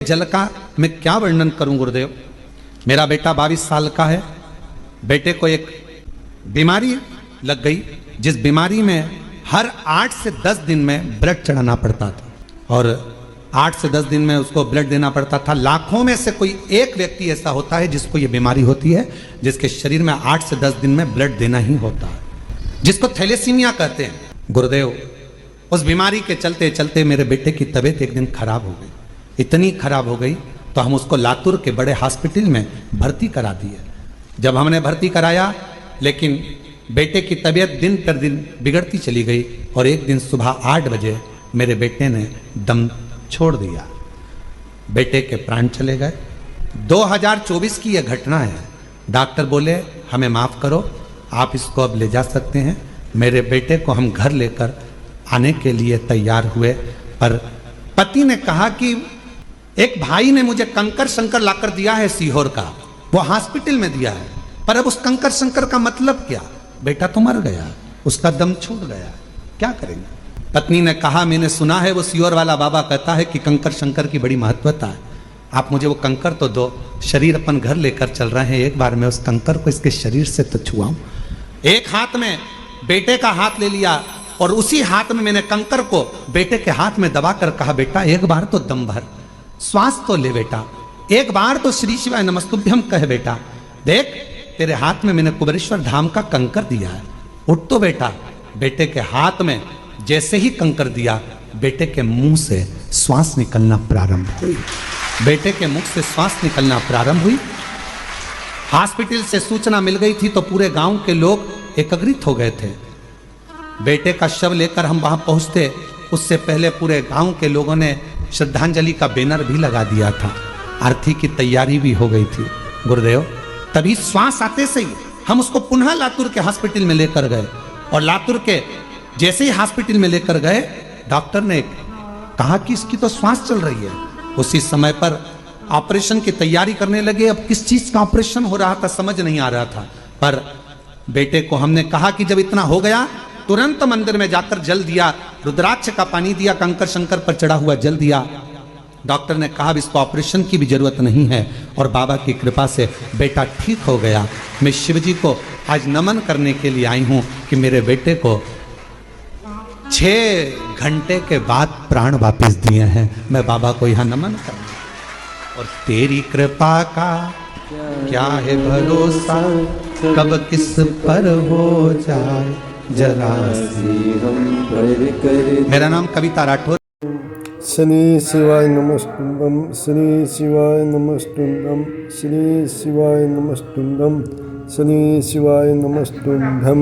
जल का मैं क्या वर्णन करूं गुरुदेव। मेरा बेटा 22 साल का है। बेटे को एक बीमारी लग गई, जिस बीमारी में हर 8 से 10 दिन में ब्लड चढ़ाना पड़ता था और 8 से 10 दिन में उसको ब्लड देना पड़ता था। लाखों में से कोई एक व्यक्ति ऐसा होता है जिसको ये बीमारी होती है, जिसके शरीर में 8 से 10 दिन में ब्लड देना ही होता है, जिसको थैलेसीमिया कहते हैं। गुरुदेव, उस बीमारी के चलते चलते मेरे बेटे की तबीयत एक दिन खराब हो गई। इतनी खराब हो गई तो हम उसको लातूर के बड़े हॉस्पिटल में भर्ती करा दिए। जब हमने भर्ती कराया, लेकिन बेटे की तबीयत दिन पर दिन बिगड़ती चली गई और एक दिन सुबह 8 बजे मेरे बेटे ने दम छोड़ दिया। बेटे के प्राण चले गए। 2024 की यह घटना है। डॉक्टर बोले हमें माफ करो, आप इसको अब ले जा सकते हैं। मेरे बेटे को हम घर लेकर आने के लिए तैयार हुए, पर पति ने कहा कि एक भाई ने मुझे कंकर शंकर लाकर दिया है सीहोर का, वो हॉस्पिटल में दिया है, पर अब उस कंकर शंकर का मतलब क्या? बेटा तो मर गया, उसका दम छूट गया, क्या करेंगे? पत्नी ने कहा मैंने सुना है वो सीहोर वाला बाबा कहता है कि कंकर शंकर की बड़ी महत्वता है, आप मुझे वो कंकर तो दो। शरीर अपन घर लेकर चल रहे हैं, एक बार मैं उस कंकर को इसके शरीर से तो छुआऊं। एक हाथ में बेटे का हाथ ले लिया और उसी हाथ में मैंने कंकर को बेटे के हाथ में दबाकर कहा बेटा एक बार तो दम भर, श्वास तो ले बेटा, एक बार तो श्री शिवाय नमस्तुभ्यम कहे बेटा। देख तेरे हाथ में मैंने कुबेरेश्वर धाम का कंकर दिया है, उठ तो बेटा। बेटे के हाथ में जैसे ही कंकर दिया, बेटे के मुंह से श्वास निकलना प्रारंभ हुई। बेटे के मुख से श्वास निकलना प्रारंभ हुई। हॉस्पिटल से सूचना मिल गई थी तो पूरे गांव के लोग एकत्रित हो गए थे। बेटे का शव लेकर हम वहां पहुंचते, उससे पहले पूरे गांव के लोगों ने श्रद्धांजलि का बैनर भी लगा दिया था, आरती की तैयारी भी हो गई थी। गुरुदेव, तभी श्वास आते से ही हम उसको पुनः लातूर के हॉस्पिटल में लेकर गए और लातूर के जैसे ही हॉस्पिटल में लेकर गए, डॉक्टर ने कहा कि इसकी तो श्वास चल रही है। उसी समय पर ऑपरेशन की तैयारी करने लगे। अब किस चीज का ऑपरेशन हो रहा था समझ नहीं आ रहा था, पर बेटे को हमने कहा कि जब इतना हो गया तुरंत मंदिर में जाकर जल दिया, रुद्राक्ष का पानी दिया, कंकर शंकर पर चढ़ा हुआ जल दिया। डॉक्टर ने कहा इसको ऑपरेशन की भी जरूरत नहीं है और बाबा की कृपा से बेटा ठीक हो गया। मैं शिव जी को आज नमन करने के लिए आई हूं कि मेरे बेटे को 6 घंटे के बाद प्राण वापस दिए हैं। मैं बाबा को यहाँ नमन कर, और तेरी कृपा का क्या है भरोसा, कब किस पर हो जाए जरा सी हम पर कर। मेरा नाम कविता राठौर। शनि शिवाय नमस्तुभ्यं, शनि शिवाय नमस्तुभ्यं, शनि शिवाय नमस्तुभ्यं, शनि शिवाय नमस्तुभ्यं।